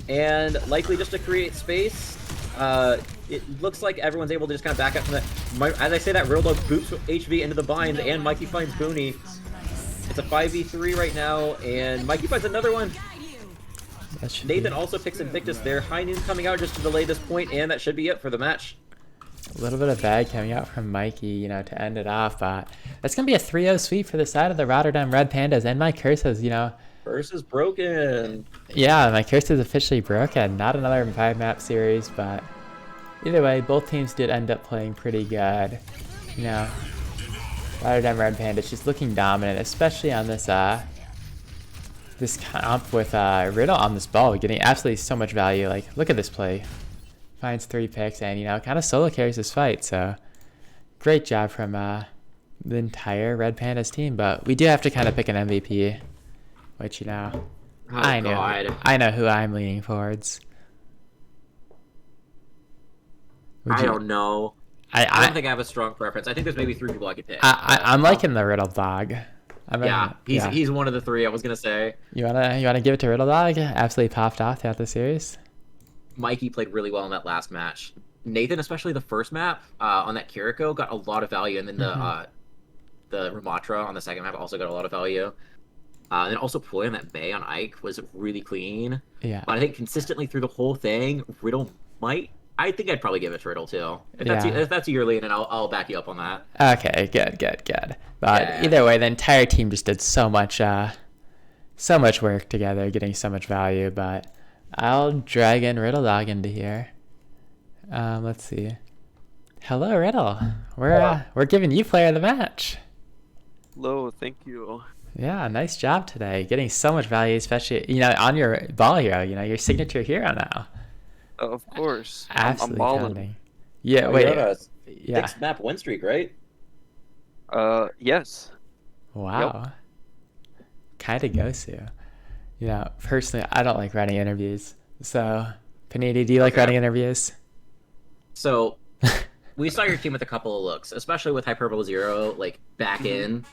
And likely just to create space. It looks like everyone's able to just kind of back up from that. As I say that, Riddle Dog boots HV into the bind, and Mikey finds Booney. It's a 5v3 right now, and Mikey finds another one. Nathan also picks Invictus there. High Noon coming out just to delay this point, and that should be it for the match. A little bit of bag coming out from Mikey, to end it off, but that's going to be a 3-0 sweep for the side of the Rotterdam Red Pandas, and my curse is, Curse is broken. Yeah, my curse is officially broken. Not another 5-map series, but either way, both teams did end up playing pretty good. Rotterdam Red Pandas just looking dominant, especially on this this comp with Riddle on this ball, getting absolutely so much value. Like, look at this play. Finds 3 picks and, kind of solo carries this fight. So, great job from the entire Red Pandas team. But we do have to kind of pick an MVP, which, I know who I'm leaning towards. I don't know. I don't think I have a strong preference. I think there's maybe 3 people I could pick. I'm liking the Riddle Dog. He's one of the 3 I was gonna say. You wanna give it to Riddle Dog? Absolutely popped off throughout the series. Mikey played really well in that last match. Nathan, especially the first map on that Kiriko, got a lot of value, and then the Ramatra on the second map also got a lot of value. And then also Ploy on that May on Ike was really clean. Yeah. But I think consistently through the whole thing, Riddle might. I think I'd probably give it to Riddle too. If that's your lead, and I'll back you up on that. Okay, good. But either way, the entire team just did so much work together, getting so much value. But I'll drag in Riddle Dog into here. Let's see. Hello, Riddle. We're giving you player of the match. Hello, thank you. Yeah, nice job today. Getting so much value, especially on your ball hero. Your signature hero now. Of course. Absolutely I'm balling. pounding. Yeah, wait. You're on a Yeah. 6-map win streak, right? Yes. Wow. Kind of goes to. Personally, I don't like writing interviews. So, Paninii, do you like writing interviews? So, we saw your team with a couple of looks, especially with Hyperbole Zero, back in.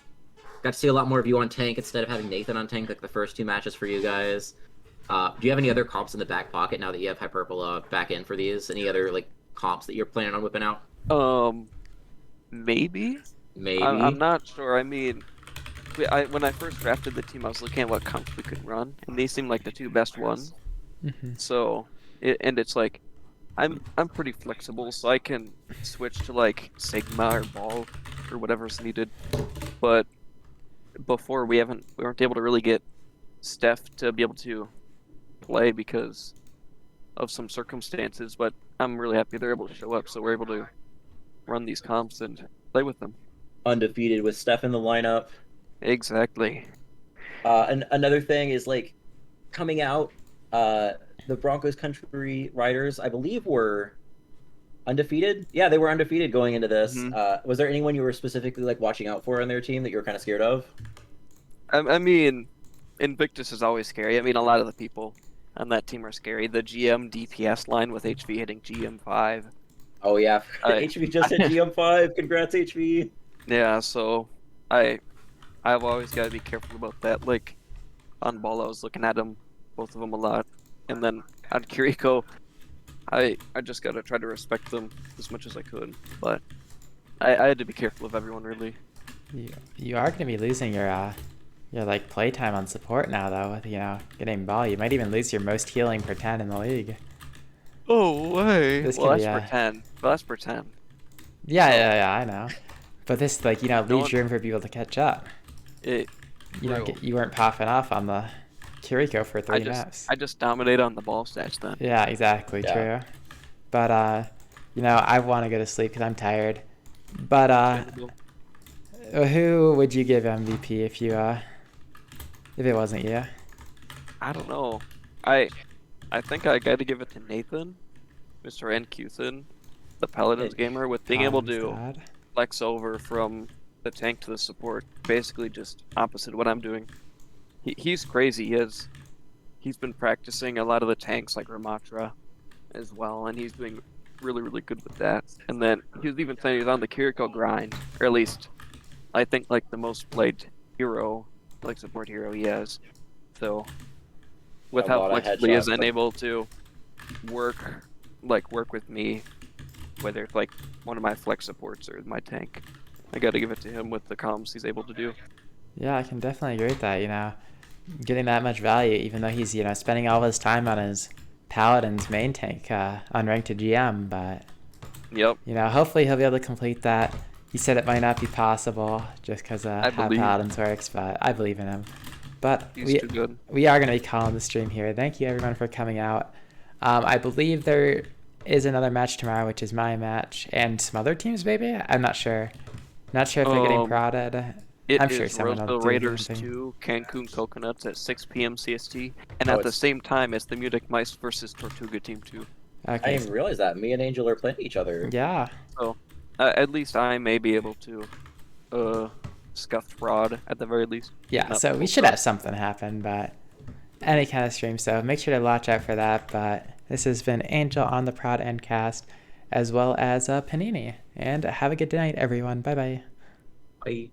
Got to see a lot more of you on tank instead of having Nathan on tank, the first 2 matches for you guys. Do you have any other comps in the back pocket now that you have Hyperbole back in for these? Any other, comps that you're planning on whipping out? Maybe? Maybe. I'm not sure. I mean, when I first drafted the team, I was looking at what comps we could run, and these seemed like the 2 best ones. So, it's like, I'm pretty flexible, so I can switch to Sigma or Ball or whatever's needed. But before we weren't able to really get Steph to be able to play because of some circumstances. But I'm really happy they're able to show up, so we're able to run these comps and play with them. Undefeated with Steph in the lineup. Exactly. And another thing is coming out. The Broncos country riders, I believe, were undefeated. Yeah, they were undefeated going into this. Was there anyone you were specifically watching out for on their team that you were kind of scared of? I mean, Invictus is always scary. I mean, a lot of the people on that team are scary. The GM DPS line with HV hitting GM5. Oh yeah, HV just hit GM5. Congrats, HV. Yeah, so I've always got to be careful about that. On ball, I was looking at them, both of them a lot. And then on Kiriko, I just gotta try to respect them as much as I could. But I had to be careful of everyone, really. You are gonna be losing your playtime on support now, though. With getting ball, you might even lose your most healing per 10 in the league. Oh way! Well, that's per 10. Well, that's per 10. Yeah, I know. But this leaves room for people to catch up. You weren't popping off on the Kiriko for 3 maps. I just dominate on the ball stats then. Yeah, exactly, true. But I want to go to sleep because I'm tired. But who would you give MVP if it wasn't you? I don't know. I think I got to give it to Nathan, Mr. Nkuthin, the Paladins gamer, with being able to flex over from the tank to the support, basically just opposite what I'm doing. He's crazy. He's been practicing a lot of the tanks like Ramatra as well, and he's doing really, really good with that. And then he was even saying he's on the Kiriko grind, or at least I think the most played hero, support hero he has. So with how flexibly he is unable to work with me, whether it's one of my flex supports or my tank, I got to give it to him with the comms he's able to do. Yeah, I can definitely agree with that. Getting that much value, even though he's spending all of his time on his Paladin's main tank, unranked to GM, but hopefully he'll be able to complete that. He said it might not be possible just because how Paladins works, but I believe in him. But he's too good. We are going to be calling the stream here. Thank you everyone for coming out. I believe there is another match tomorrow, which is my match, and some other teams maybe. I'm not sure. Not sure if they're getting prodded. I'm sure someone will do Raiders something. 2, Cancun Coconuts at 6 p.m. CST, and at the same time it's the Munich Mice versus Tortuga Team 2. Okay. I didn't even realize that. Me and Angel are playing each other. Yeah. So, at least I may be able to scuff fraud at the very least. Yeah, so we should have something happen, but any kind of stream, so make sure to watch out for that. But this has been Angel on the Prod Endcast, as well as Panini. And have a good night, everyone. Bye bye. Bye.